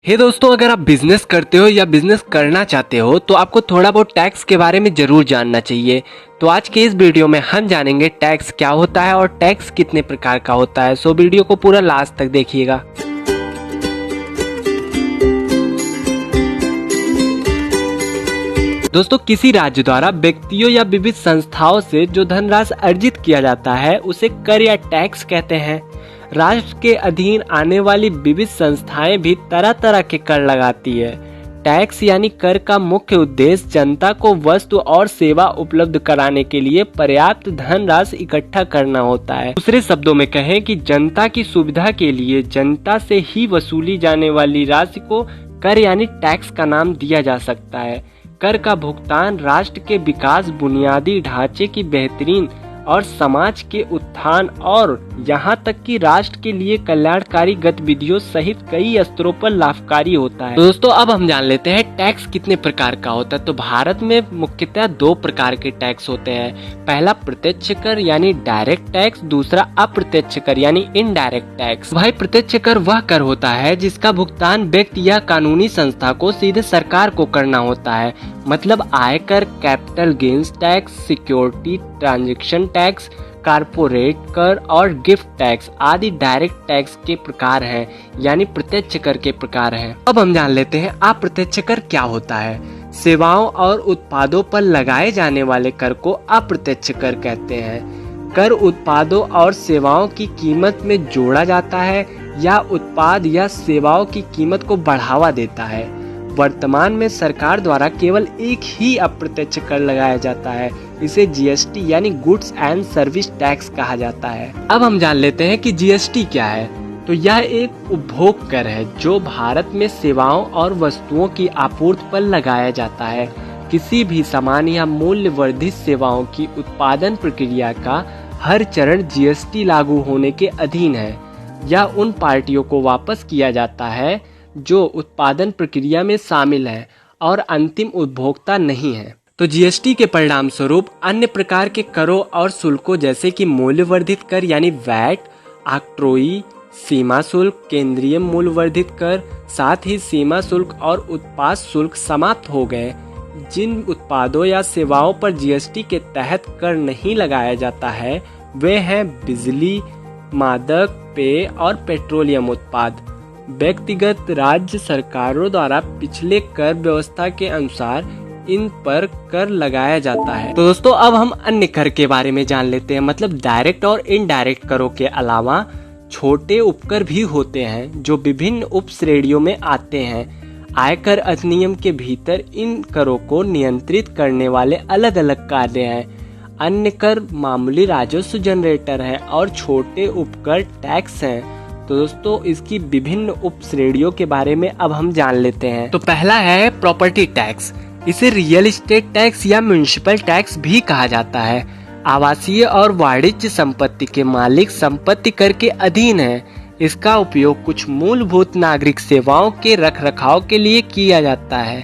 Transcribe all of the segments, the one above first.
हे दोस्तों, अगर आप बिजनेस करते हो या बिजनेस करना चाहते हो तो आपको थोड़ा बहुत टैक्स के बारे में जरूर जानना चाहिए। तो आज के इस वीडियो में हम जानेंगे टैक्स क्या होता है और टैक्स कितने प्रकार का होता है। सो वीडियो को पूरा लास्ट तक देखिएगा। दोस्तों, किसी राज्य द्वारा व्यक्तियों या विविध संस्थाओं से जो धनराशि अर्जित किया जाता है उसे कर या टैक्स कहते हैं। राष्ट्र के अधीन आने वाली विविध संस्थाएं भी तरह तरह के कर लगाती है। टैक्स यानी कर का मुख्य उद्देश्य जनता को वस्तु और सेवा उपलब्ध कराने के लिए पर्याप्त धनराशि इकट्ठा करना होता है। दूसरे शब्दों में कहें कि जनता की सुविधा के लिए जनता से ही वसूली जाने वाली राशि को कर यानी टैक्स का नाम दिया जा सकता है। कर का भुगतान राष्ट्र के विकास, बुनियादी ढांचे की बेहतरीन और समाज के उत्थान और यहाँ तक कि राष्ट्र के लिए कल्याणकारी गतिविधियों सहित कई स्तरों पर लाभकारी होता है। तो दोस्तों, अब हम जान लेते हैं टैक्स कितने प्रकार का होता है। तो भारत में मुख्यतः दो प्रकार के टैक्स होते हैं। पहला प्रत्यक्ष कर यानी डायरेक्ट टैक्स, दूसरा अप्रत्यक्ष कर यानी इनडायरेक्ट टैक्स। भाई, प्रत्यक्ष कर वह कर होता है जिसका भुगतान व्यक्ति या कानूनी संस्था को सीधे सरकार को करना होता है। मतलब आयकर, capital gains tax, security transaction tax, corporate कर और गिफ्ट टैक्स आदि डायरेक्ट टैक्स के प्रकार हैं, यानी प्रत्यक्ष कर के प्रकार हैं। अब हम जान लेते हैं अप्रत्यक्ष कर क्या होता है। सेवाओं और उत्पादों पर लगाए जाने वाले कर को अप्रत्यक्ष कर कहते हैं। कर उत्पादों और सेवाओं की कीमत में जोड़ा जाता है या उत्पाद या सेवाओं की कीमत को बढ़ावा देता है। वर्तमान में सरकार द्वारा केवल एक ही अप्रत्यक्ष कर लगाया जाता है। इसे जीएसटी यानी गुड्स एंड सर्विस टैक्स कहा जाता है। अब हम जान लेते हैं कि जीएसटी क्या है। तो यह एक उपभोग कर है जो भारत में सेवाओं और वस्तुओं की आपूर्ति पर लगाया जाता है। किसी भी सामान या मूल्य वर्धित सेवाओं की उत्पादन प्रक्रिया का हर चरण जीएसटी लागू होने के अधीन है। यह उन पार्टियों को वापस किया जाता है जो उत्पादन प्रक्रिया में शामिल है और अंतिम उपभोक्ता नहीं है। तो जीएसटी के परिणाम स्वरूप अन्य प्रकार के करों और शुल्कों जैसे कि मूल्य वर्धित कर यानी वैट, ऑक्ट्रोई, सीमा शुल्क, केंद्रीय मूल्य वर्धित कर, साथ ही सीमा शुल्क और उत्पाद शुल्क समाप्त हो गए। जिन उत्पादों या सेवाओं पर जीएसटी के तहत कर नहीं लगाया जाता है वे हैं बिजली, मादक पेय और पेट्रोलियम उत्पाद। व्यक्तिगत राज्य सरकारों द्वारा पिछले कर व्यवस्था के अनुसार इन पर कर लगाया जाता है। तो दोस्तों, अब हम अन्य कर के बारे में जान लेते हैं। मतलब डायरेक्ट और इनडायरेक्ट करों के अलावा छोटे उपकर भी होते हैं जो विभिन्न उप श्रेणियों में आते हैं। आयकर अधिनियम के भीतर इन करों को नियंत्रित करने वाले अलग अलग कार्य हैं। अन्य कर मामूली राजस्व जनरेटर हैं और छोटे उपकर टैक्स हैं। तो दोस्तों, इसकी विभिन्न उप श्रेणियों के बारे में अब हम जान लेते हैं। तो पहला है प्रॉपर्टी टैक्स। इसे रियल एस्टेट टैक्स या म्युनिसिपल टैक्स भी कहा जाता है। आवासीय और वाणिज्य संपत्ति के मालिक संपत्ति कर के अधीन है। इसका उपयोग कुछ मूलभूत नागरिक सेवाओं के रखरखाव के लिए किया जाता है।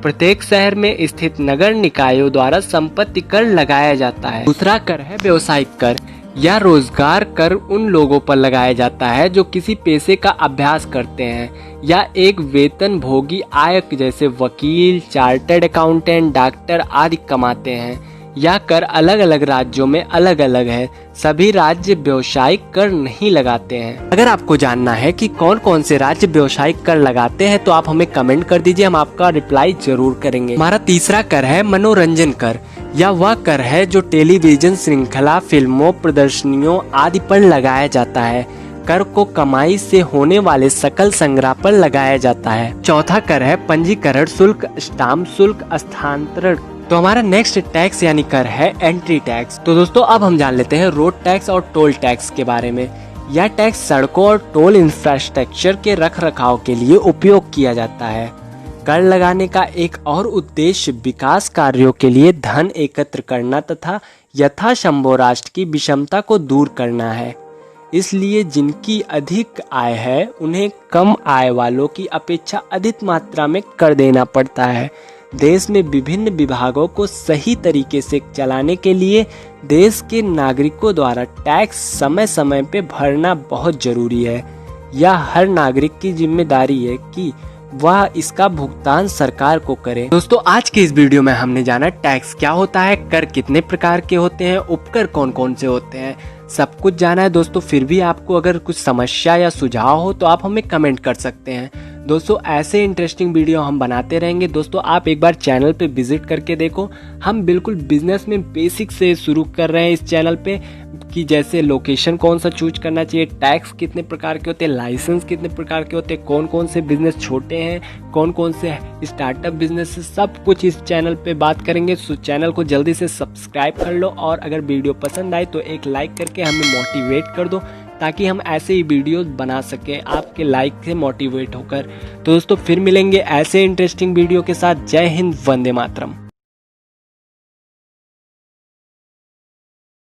प्रत्येक शहर में स्थित नगर निकायों द्वारा संपत्ति कर लगाया जाता है। दूसरा कर है व्यवसायिक कर। यह रोजगार कर उन लोगों पर लगाया जाता है जो किसी पेशे का अभ्यास करते हैं या एक वेतन भोगी आय जैसे वकील, चार्टर्ड अकाउंटेंट, डॉक्टर आदि कमाते हैं। यह कर अलग अलग राज्यों में अलग अलग है। सभी राज्य व्यवसायिक कर नहीं लगाते हैं। अगर आपको जानना है कि कौन कौन से राज्य व्यवसायिक कर लगाते हैं तो आप हमें कमेंट कर दीजिए, हम आपका रिप्लाई जरूर करेंगे। हमारा तीसरा कर है मनोरंजन कर। यह वह कर है जो टेलीविजन श्रृंखला, फिल्मों, प्रदर्शनियों आदि पर लगाया जाता है। कर को कमाई से होने वाले सकल संग्रह पर लगाया जाता है। चौथा कर है पंजीकरण शुल्क, स्टाम्प शुल्क, स्थानांतरण। तो हमारा नेक्स्ट टैक्स यानी कर है एंट्री टैक्स। तो दोस्तों, अब हम जान लेते हैं रोड टैक्स और टोल टैक्स के बारे में। यह टैक्स सड़कों और टोल इंफ्रास्ट्रक्चर के रखरखाव के लिए उपयोग किया जाता है। कर लगाने का एक और उद्देश्य विकास कार्यों के लिए धन एकत्र करना तथा यथासंभव राष्ट्र की विषमता को दूर करना है। इसलिए जिनकी अधिक आय है उन्हें कम आय वालों की अपेक्षा अधिक मात्रा में कर देना पड़ता है। देश में विभिन्न विभागों को सही तरीके से चलाने के लिए देश के नागरिकों द्वारा टैक्स समय समय पे भरना बहुत जरूरी है। यह हर नागरिक की जिम्मेदारी है कि वह इसका भुगतान सरकार को करे। दोस्तों आज के इस वीडियो में हमने जाना टैक्स क्या होता है, कर कितने प्रकार के होते हैं, उपकर कौन कौन से होते हैं, सब कुछ जाना है दोस्तों। फिर भी आपको अगर कुछ समस्या या सुझाव हो तो आप हमें कमेंट कर सकते हैं। दोस्तों ऐसे इंटरेस्टिंग वीडियो हम बनाते रहेंगे। दोस्तों आप एक बार चैनल पे विजिट करके देखो, हम बिल्कुल बिजनेस में बेसिक से शुरू कर रहे हैं इस चैनल पे, कि जैसे लोकेशन कौन सा चूज करना चाहिए, टैक्स कितने प्रकार के होते हैं, लाइसेंस कितने प्रकार के होते हैं, कौन कौन से बिजनेस छोटे हैं, कौन कौन से स्टार्टअप बिजनेस है, सब कुछ इस चैनल पे बात करेंगे। सो चैनल को जल्दी से सब्सक्राइब कर लो और अगर वीडियो पसंद आए तो एक लाइक करके हमें मोटिवेट कर दो, ताकि हम ऐसे ही वीडियोस बना सकें आपके लाइक से मोटिवेट होकर। तो दोस्तों फिर मिलेंगे ऐसे इंटरेस्टिंग वीडियो के साथ। जय हिंद, वंदे मातरम।